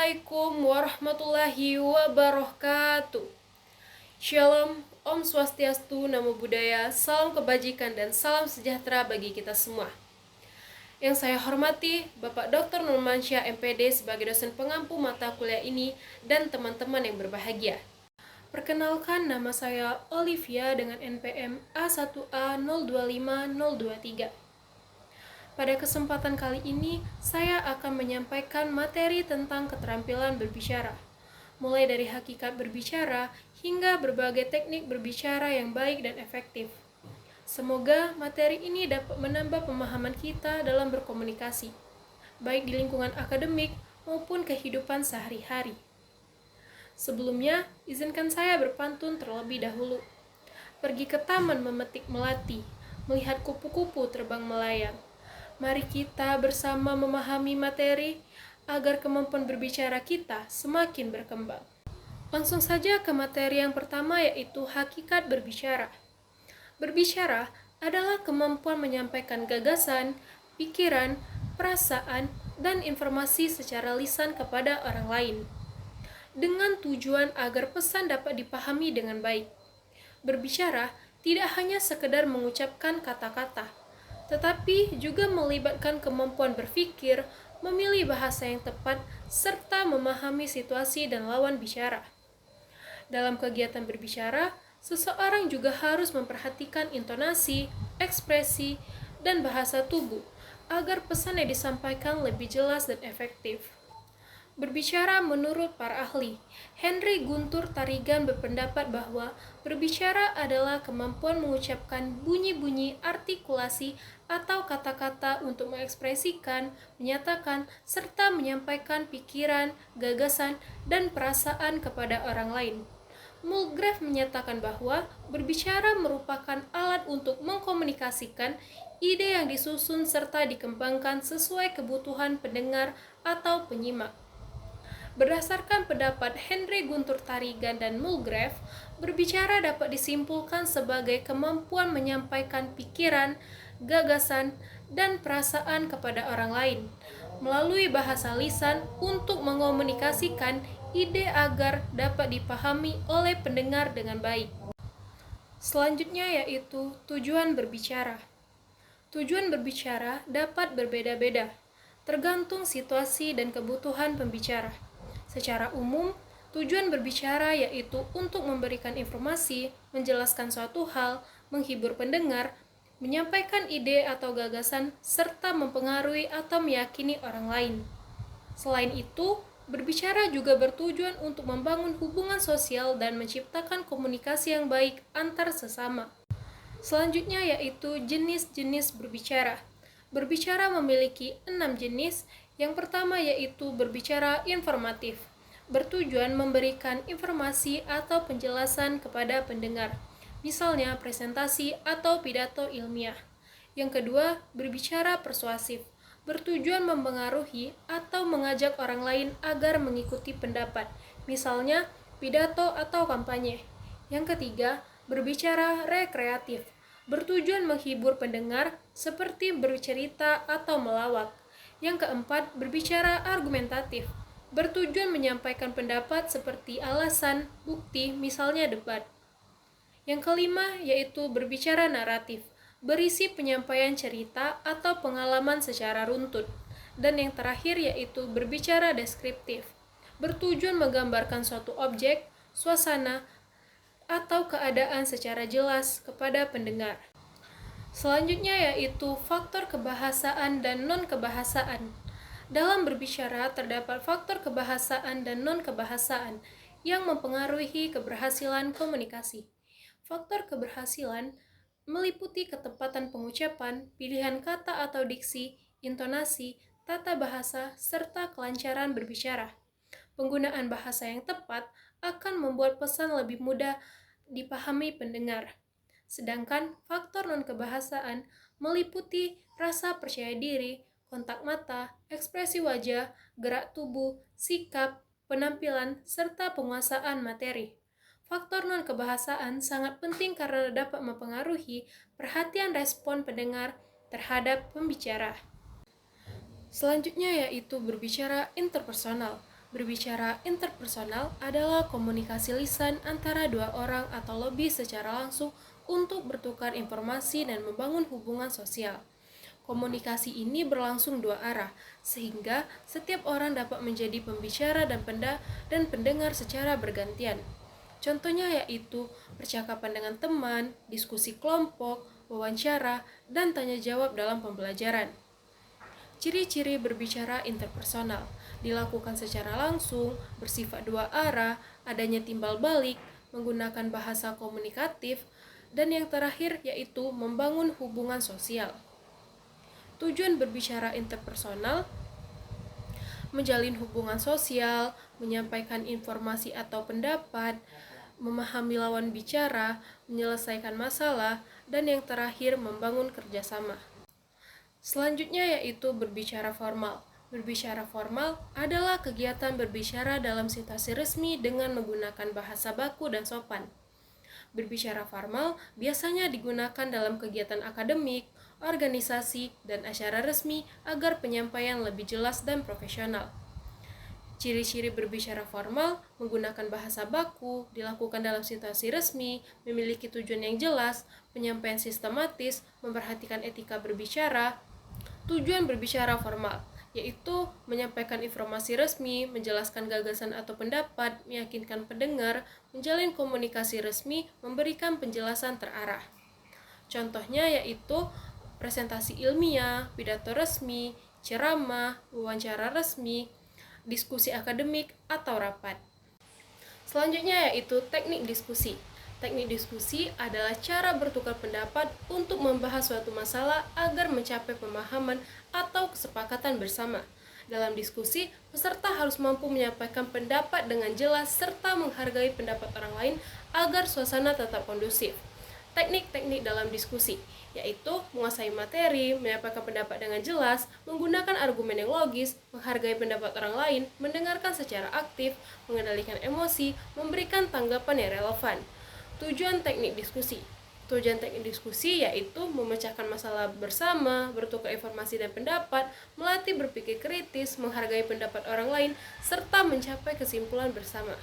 Assalamualaikum warahmatullahi wabarakatuh. Shalom, Om Swastiastu, Namo Buddhaya, salam kebajikan dan salam sejahtera bagi kita semua. Yang saya hormati Bapak Dr. Nurmansyah MPD sebagai dosen pengampu mata kuliah ini dan teman-teman yang berbahagia. Perkenalkan, nama saya Olivia dengan NPM A1A025023. Pada kesempatan kali ini, saya akan menyampaikan materi tentang keterampilan berbicara, mulai dari hakikat berbicara hingga berbagai teknik berbicara yang baik dan efektif. Semoga materi ini dapat menambah pemahaman kita dalam berkomunikasi, baik di lingkungan akademik maupun kehidupan sehari-hari. Sebelumnya, izinkan saya berpantun terlebih dahulu. Pergi ke taman memetik melati, melihat kupu-kupu terbang melayang. Mari kita bersama memahami materi agar kemampuan berbicara kita semakin berkembang. Langsung saja ke materi yang pertama, yaitu hakikat berbicara. Berbicara adalah kemampuan menyampaikan gagasan, pikiran, perasaan, dan informasi secara lisan kepada orang lain, dengan tujuan agar pesan dapat dipahami dengan baik. Berbicara tidak hanya sekedar mengucapkan kata-kata, tetapi juga melibatkan kemampuan berpikir, memilih bahasa yang tepat, serta memahami situasi dan lawan bicara. Dalam kegiatan berbicara, seseorang juga harus memperhatikan intonasi, ekspresi, dan bahasa tubuh agar pesan yang disampaikan lebih jelas dan efektif. Berbicara menurut para ahli, Henry Guntur Tarigan berpendapat bahwa berbicara adalah kemampuan mengucapkan bunyi-bunyi artikulasi atau kata-kata untuk mengekspresikan, menyatakan, serta menyampaikan pikiran, gagasan, dan perasaan kepada orang lain. Mulgrave menyatakan bahwa berbicara merupakan alat untuk mengkomunikasikan ide yang disusun serta dikembangkan sesuai kebutuhan pendengar atau penyimak. Berdasarkan pendapat Henry Guntur Tarigan dan Mulgrave, berbicara dapat disimpulkan sebagai kemampuan menyampaikan pikiran, gagasan, dan perasaan kepada orang lain melalui bahasa lisan untuk mengomunikasikan ide agar dapat dipahami oleh pendengar dengan baik. Selanjutnya yaitu tujuan berbicara. Tujuan berbicara dapat berbeda-beda, tergantung situasi dan kebutuhan pembicara. Secara umum, tujuan berbicara yaitu untuk memberikan informasi, menjelaskan suatu hal, menghibur pendengar, menyampaikan ide atau gagasan, serta mempengaruhi atau meyakini orang lain. Selain itu, berbicara juga bertujuan untuk membangun hubungan sosial dan menciptakan komunikasi yang baik antar sesama. Selanjutnya yaitu jenis-jenis berbicara. Berbicara memiliki 6 jenis. Yang pertama yaitu berbicara informatif, bertujuan memberikan informasi atau penjelasan kepada pendengar, misalnya presentasi atau pidato ilmiah. Yang kedua, berbicara persuasif, bertujuan mempengaruhi atau mengajak orang lain agar mengikuti pendapat, misalnya pidato atau kampanye. Yang ketiga, berbicara rekreatif, bertujuan menghibur pendengar seperti bercerita atau melawak. Yang keempat, berbicara argumentatif, bertujuan menyampaikan pendapat seperti alasan, bukti, misalnya debat. Yang kelima, yaitu berbicara naratif, berisi penyampaian cerita atau pengalaman secara runtut. Dan yang terakhir yaitu berbicara deskriptif, bertujuan menggambarkan suatu objek, suasana, atau keadaan secara jelas kepada pendengar. Selanjutnya yaitu faktor kebahasaan dan non-kebahasaan. Dalam berbicara terdapat faktor kebahasaan dan non-kebahasaan yang mempengaruhi keberhasilan komunikasi. Faktor keberhasilan meliputi ketepatan pengucapan, pilihan kata atau diksi, intonasi, tata bahasa, serta kelancaran berbicara. Penggunaan bahasa yang tepat akan membuat pesan lebih mudah dipahami pendengar. Sedangkan faktor non-kebahasaan meliputi rasa percaya diri, kontak mata, ekspresi wajah, gerak tubuh, sikap, penampilan, serta penguasaan materi. Faktor non-kebahasaan sangat penting karena dapat mempengaruhi perhatian respon pendengar terhadap pembicara. Selanjutnya yaitu berbicara interpersonal. Berbicara interpersonal adalah komunikasi lisan antara dua orang atau lebih secara langsung untuk bertukar informasi dan membangun hubungan sosial. Komunikasi ini berlangsung dua arah, sehingga setiap orang dapat menjadi pembicara dan pendengar secara bergantian. Contohnya yaitu percakapan dengan teman, diskusi kelompok, wawancara, dan tanya jawab dalam pembelajaran. Ciri-ciri berbicara interpersonal dilakukan secara langsung, bersifat dua arah, adanya timbal balik, menggunakan bahasa komunikatif, dan yang terakhir yaitu membangun hubungan sosial. Tujuan berbicara interpersonal: menjalin hubungan sosial, menyampaikan informasi atau pendapat, memahami lawan bicara, menyelesaikan masalah, dan yang terakhir membangun kerjasama. Selanjutnya yaitu berbicara formal. Berbicara formal adalah kegiatan berbicara dalam situasi resmi dengan menggunakan bahasa baku dan sopan. Berbicara formal biasanya digunakan dalam kegiatan akademik, organisasi, dan acara resmi agar penyampaian lebih jelas dan profesional. Ciri-ciri berbicara formal: menggunakan bahasa baku, dilakukan dalam situasi resmi, memiliki tujuan yang jelas, penyampaian sistematis, memperhatikan etika berbicara. Tujuan berbicara formal yaitu menyampaikan informasi resmi, menjelaskan gagasan atau pendapat, meyakinkan pendengar, menjalin komunikasi resmi, memberikan penjelasan terarah. Contohnya yaitu presentasi ilmiah, pidato resmi, ceramah, wawancara resmi, diskusi akademik, atau rapat. Selanjutnya yaitu teknik diskusi. Teknik diskusi adalah cara bertukar pendapat untuk membahas suatu masalah agar mencapai pemahaman atau kesepakatan bersama. Dalam diskusi, peserta harus mampu menyampaikan pendapat dengan jelas serta menghargai pendapat orang lain agar suasana tetap kondusif. Teknik-teknik dalam diskusi yaitu menguasai materi, menyampaikan pendapat dengan jelas, menggunakan argumen yang logis, menghargai pendapat orang lain, mendengarkan secara aktif, mengendalikan emosi, memberikan tanggapan yang relevan. Tujuan teknik diskusi. Tujuan teknik diskusi yaitu memecahkan masalah bersama, bertukar informasi dan pendapat, melatih berpikir kritis, menghargai pendapat orang lain, serta mencapai kesimpulan bersama.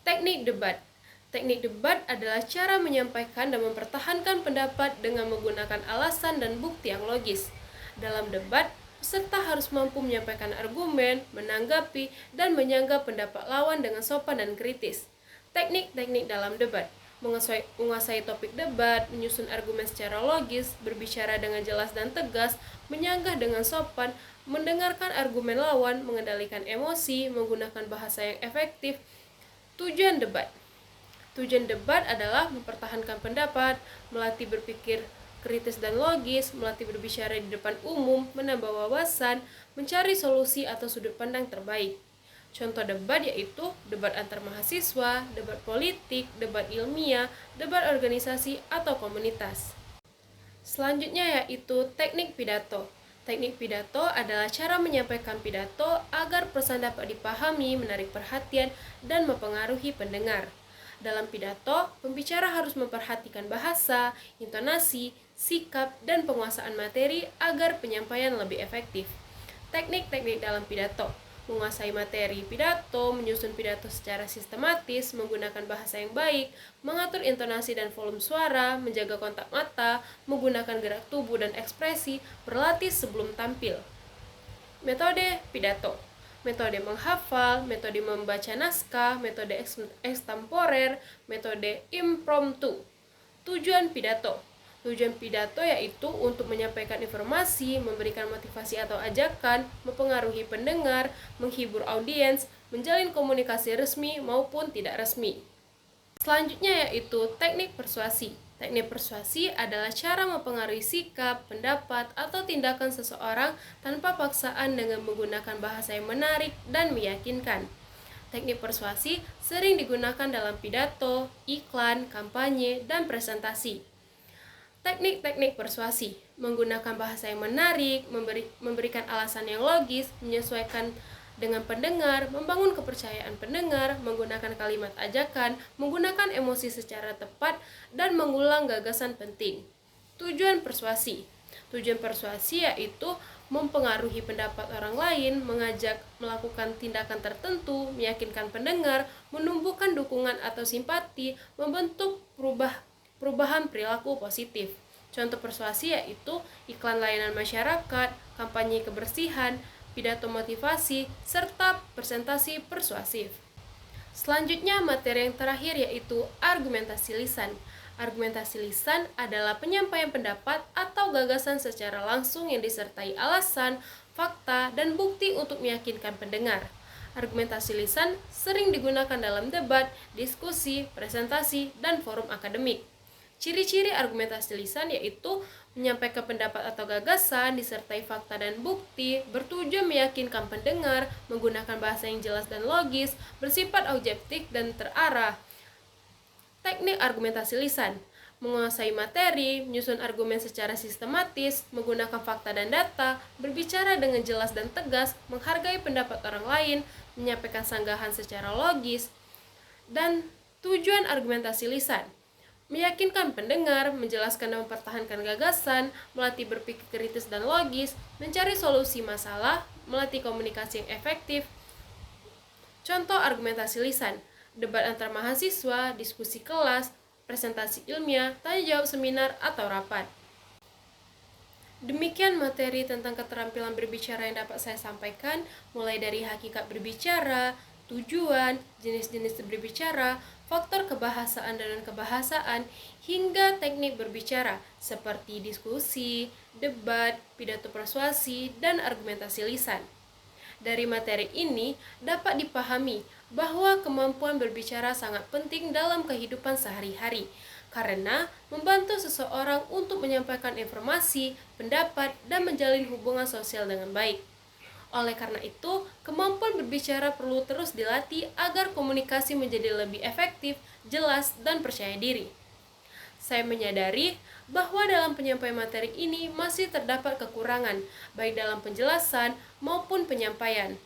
Teknik debat. Teknik debat adalah cara menyampaikan dan mempertahankan pendapat dengan menggunakan alasan dan bukti yang logis. Dalam debat, peserta harus mampu menyampaikan argumen, menanggapi, dan menyanggah pendapat lawan dengan sopan dan kritis. Teknik-teknik dalam debat: menguasai topik debat, menyusun argumen secara logis, berbicara dengan jelas dan tegas, menyanggah dengan sopan, mendengarkan argumen lawan, mengendalikan emosi, menggunakan bahasa yang efektif. Tujuan debat. Tujuan debat adalah mempertahankan pendapat, melatih berpikir kritis dan logis, melatih berbicara di depan umum, menambah wawasan, mencari solusi atau sudut pandang terbaik. Contoh debat yaitu debat antar mahasiswa, debat politik, debat ilmiah, debat organisasi atau komunitas. Selanjutnya yaitu teknik pidato. Teknik pidato adalah cara menyampaikan pidato agar pesan dapat dipahami, menarik perhatian, dan mempengaruhi pendengar. Dalam pidato, pembicara harus memperhatikan bahasa, intonasi, sikap, dan penguasaan materi agar penyampaian lebih efektif. Teknik-teknik dalam pidato: menguasai materi pidato, menyusun pidato secara sistematis, menggunakan bahasa yang baik, mengatur intonasi dan volume suara, menjaga kontak mata, menggunakan gerak tubuh dan ekspresi, berlatih sebelum tampil. Metode pidato: metode menghafal, metode membaca naskah, metode ekstemporer, metode impromptu. Tujuan pidato: tujuan pidato yaitu untuk menyampaikan informasi, memberikan motivasi atau ajakan, mempengaruhi pendengar, menghibur audiens, menjalin komunikasi resmi maupun tidak resmi. Selanjutnya yaitu teknik persuasi. Teknik persuasi adalah cara mempengaruhi sikap, pendapat, atau tindakan seseorang tanpa paksaan dengan menggunakan bahasa yang menarik dan meyakinkan. Teknik persuasi sering digunakan dalam pidato, iklan, kampanye, dan presentasi. Teknik-teknik persuasi: menggunakan bahasa yang menarik, memberikan alasan yang logis, menyesuaikan dengan pendengar, membangun kepercayaan pendengar, menggunakan kalimat ajakan, menggunakan emosi secara tepat, dan mengulang gagasan penting. Tujuan persuasi: tujuan persuasi yaitu mempengaruhi pendapat orang lain, mengajak melakukan tindakan tertentu, meyakinkan pendengar, menumbuhkan dukungan atau simpati, membentuk perubahan perilaku positif. Contoh persuasi yaitu iklan layanan masyarakat, kampanye kebersihan, pidato motivasi, serta presentasi persuasif. Selanjutnya, materi yang terakhir yaitu argumentasi lisan. Argumentasi lisan adalah penyampaian pendapat atau gagasan secara langsung yang disertai alasan, fakta, dan bukti untuk meyakinkan pendengar. Argumentasi lisan sering digunakan dalam debat, diskusi, presentasi, dan forum akademik. Ciri-ciri argumentasi lisan yaitu menyampaikan pendapat atau gagasan disertai fakta dan bukti, bertujuan meyakinkan pendengar, menggunakan bahasa yang jelas dan logis, bersifat objektif dan terarah. Teknik argumentasi lisan: menguasai materi, menyusun argumen secara sistematis, menggunakan fakta dan data, berbicara dengan jelas dan tegas, menghargai pendapat orang lain, menyampaikan sanggahan secara logis. Dan tujuan argumentasi lisan: meyakinkan pendengar, menjelaskan dan mempertahankan gagasan, melatih berpikir kritis dan logis, mencari solusi masalah, melatih komunikasi yang efektif. Contoh argumentasi lisan: debat antar mahasiswa, diskusi kelas, presentasi ilmiah, tanya jawab seminar, atau rapat. Demikian materi tentang keterampilan berbicara yang dapat saya sampaikan, mulai dari hakikat berbicara, tujuan, jenis-jenis berbicara, faktor kebahasaan dan non-kebahasaan, hingga teknik berbicara seperti diskusi, debat, pidato persuasi, dan argumentasi lisan. Dari materi ini dapat dipahami bahwa kemampuan berbicara sangat penting dalam kehidupan sehari-hari, karena membantu seseorang untuk menyampaikan informasi, pendapat, dan menjalin hubungan sosial dengan baik. Oleh karena itu, kemampuan berbicara perlu terus dilatih agar komunikasi menjadi lebih efektif, jelas, dan percaya diri. Saya menyadari bahwa dalam penyampaian materi ini masih terdapat kekurangan, baik dalam penjelasan maupun penyampaian.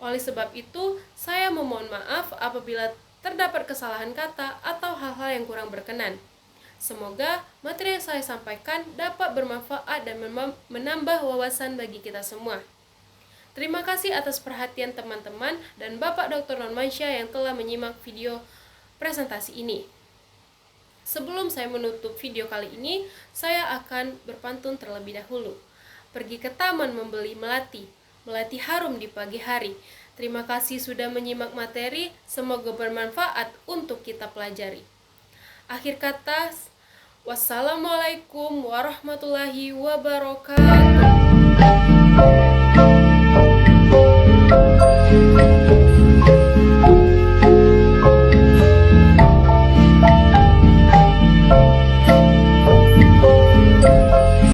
Oleh sebab itu, saya memohon maaf apabila terdapat kesalahan kata atau hal-hal yang kurang berkenan. Semoga materi yang saya sampaikan dapat bermanfaat dan menambah wawasan bagi kita semua. Terima kasih atas perhatian teman-teman dan Bapak Dr. Nurmansyah yang telah menyimak video presentasi ini. Sebelum saya menutup video kali ini, saya akan berpantun terlebih dahulu. Pergi ke taman membeli melati, melati harum di pagi hari. Terima kasih sudah menyimak materi, semoga bermanfaat untuk kita pelajari. Akhir kata, wassalamualaikum warahmatullahi wabarakatuh.